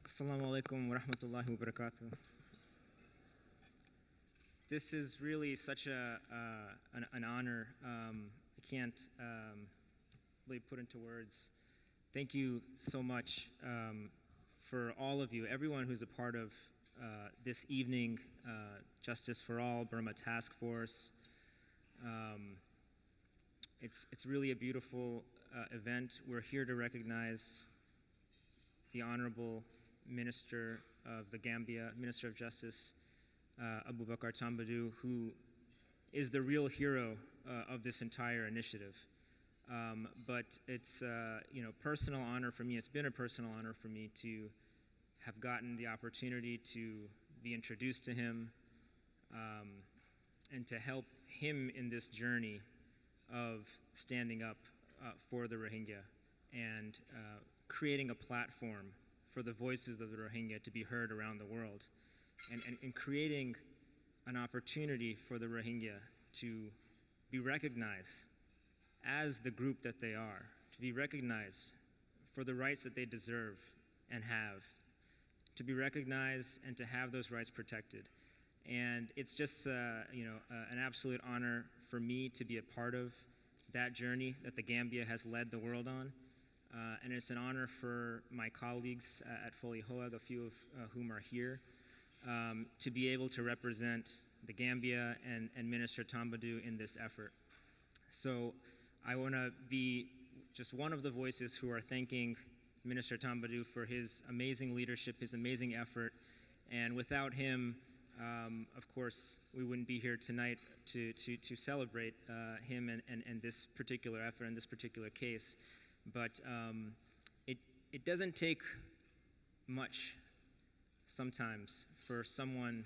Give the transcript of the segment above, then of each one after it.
Assalamu alaikum wa rahmatullahi wa barakatuh. This is really such an honor. I can't really put into words. Thank you so much for all of you, everyone who's a part of this evening, Justice for All, Burma Task Force. It's really a beautiful event. We're here to recognize the Honorable Minister of the Gambia, Minister of Justice, Abubakar Tambadou, who is the real hero of this entire initiative. But it's personal honor for me. It's been a personal honor for me to have gotten the opportunity to be introduced to him and to help him in this journey of standing up for the Rohingya and creating a platform for the voices of the Rohingya to be heard around the world, and creating an opportunity for the Rohingya to be recognized as the group that they are, to be recognized for the rights that they deserve and have, to be recognized and to have those rights protected. And it's just an absolute honor for me to be a part of that journey that the Gambia has led the world on. And it's an honor for my colleagues at Foley Hoag, a few of whom are here, to be able to represent the Gambia and Minister Tambadou in this effort. So I want to be just one of the voices who are thanking Minister Tambadou for his amazing leadership, his amazing effort. And without him, of course, we wouldn't be here tonight to celebrate him and this particular effort and this particular case. But it doesn't take much sometimes for someone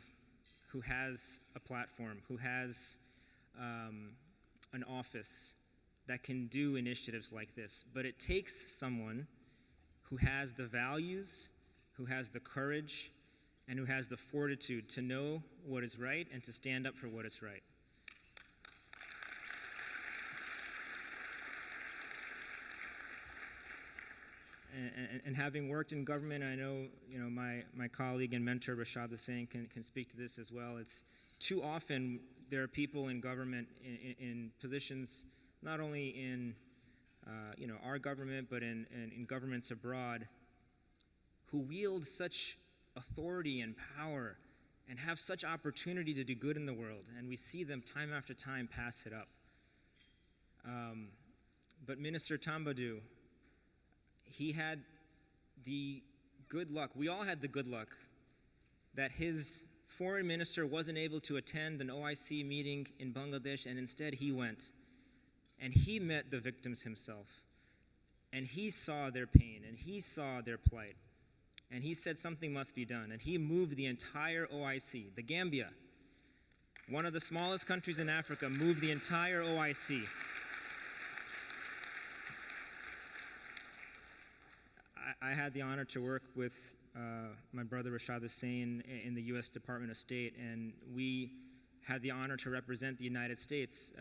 who has a platform, who has an office that can do initiatives like this. But it takes someone who has the values, who has the courage, and who has the fortitude to know what is right and to stand up for what is right. And having worked in government, I know my colleague and mentor Rashad Hussain can speak to this as well. It's too often there are people in government in positions not only in our government but in governments abroad who wield such authority and power and have such opportunity to do good in the world, and we see them time after time pass it up. But Minister Tambadou, he had the good luck, we all had the good luck, that his foreign minister wasn't able to attend an OIC meeting in Bangladesh, and instead he went. And he met the victims himself. And he saw their pain, and he saw their plight. And he said something must be done. And he moved the entire OIC, the Gambia, one of the smallest countries in Africa, moved the entire OIC. I had the honor to work with my brother Rashad Hussain in the U.S. Department of State, and we had the honor to represent the United States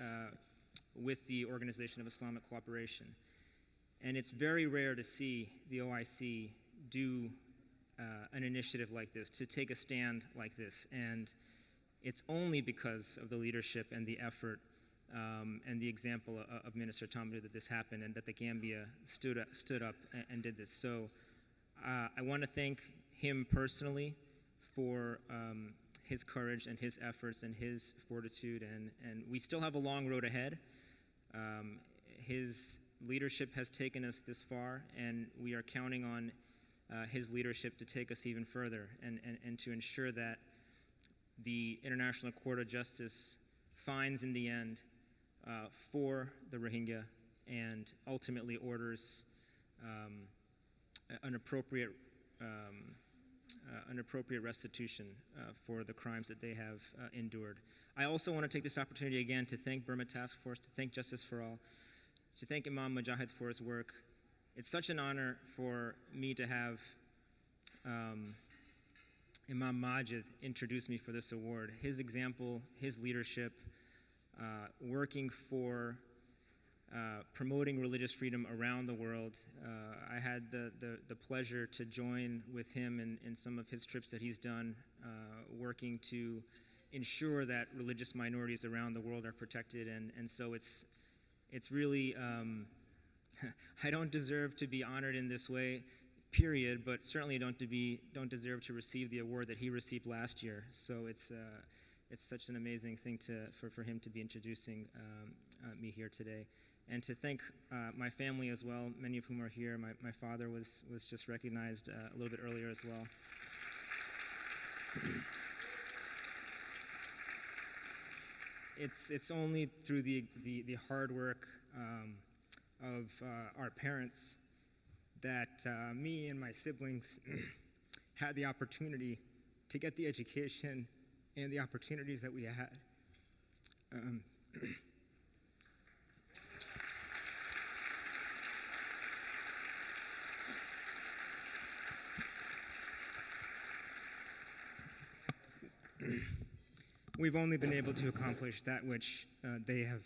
with the Organization of Islamic Cooperation. And it's very rare to see the OIC do an initiative like this, to take a stand like this. And it's only because of the leadership and the effort and the example of Minister Tambadou that this happened, and that the Gambia stood up and did this. So I want to thank him personally for his courage and his efforts and his fortitude, and we still have a long road ahead. His leadership has taken us this far, and we are counting on his leadership to take us even further, and to ensure that the International Court of Justice finds in the end for the Rohingya and ultimately orders an appropriate restitution for the crimes that they have endured. I also want to take this opportunity again to thank Burma Task Force, to thank Justice for All, to thank Imam Mujahid for his work. It's such an honor for me to have Imam Majid introduce me for this award. His example, his leadership, working for promoting religious freedom around the world. I had the pleasure to join with him in some of his trips that he's done, working to ensure that religious minorities around the world are protected. And so it's really, I don't deserve to be honored in this way, period, but certainly don't deserve to receive the award that he received last year. So it's such an amazing thing for him to be introducing me here today. And to thank my family as well, many of whom are here. My father was just recognized a little bit earlier as well. It's only through the hard work of our parents that me and my siblings had the opportunity to get the education and the opportunities that we had. We've only been able to accomplish that which they have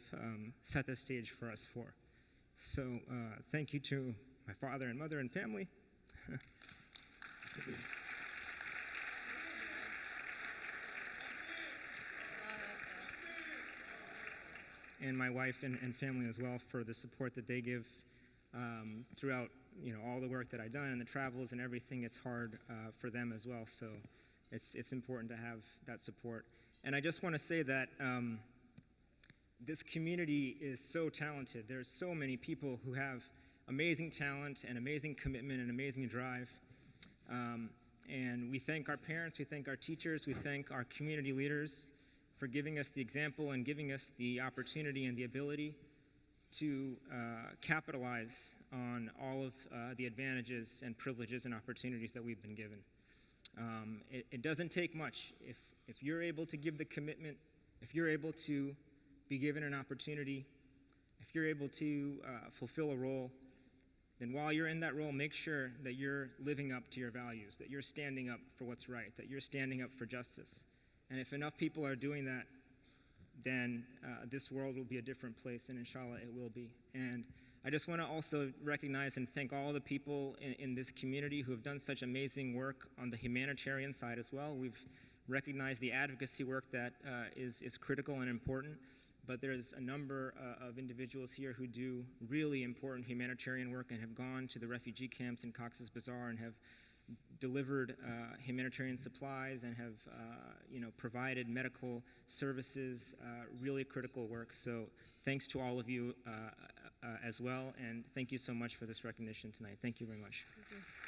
set the stage for us for. So thank you to my father and mother and family. And my wife and family as well for the support that they give throughout all the work that I've done and the travels and everything. It's hard for them as well, so it's important to have that support. And I just want to say that this community is so talented. There's so many people who have amazing talent and amazing commitment and amazing drive. And we thank our parents, we thank our teachers, we thank our community leaders for giving us the example and giving us the opportunity and the ability to capitalize on all of the advantages and privileges and opportunities that we've been given. It doesn't take much. If you're able to give the commitment, if you're able to be given an opportunity, if you're able to fulfill a role, then while you're in that role, make sure that you're living up to your values, that you're standing up for what's right, that you're standing up for justice. And if enough people are doing that, then this world will be a different place, and inshallah it will be. And I just want to also recognize and thank all the people in this community who have done such amazing work on the humanitarian side as well. We've recognized the advocacy work that is critical and important, but there's a number of individuals here who do really important humanitarian work and have gone to the refugee camps in Cox's Bazar and have delivered humanitarian supplies and have provided medical services, really critical work. So thanks to all of you as well, and thank you so much for this recognition tonight. Thank you very much. Thank you.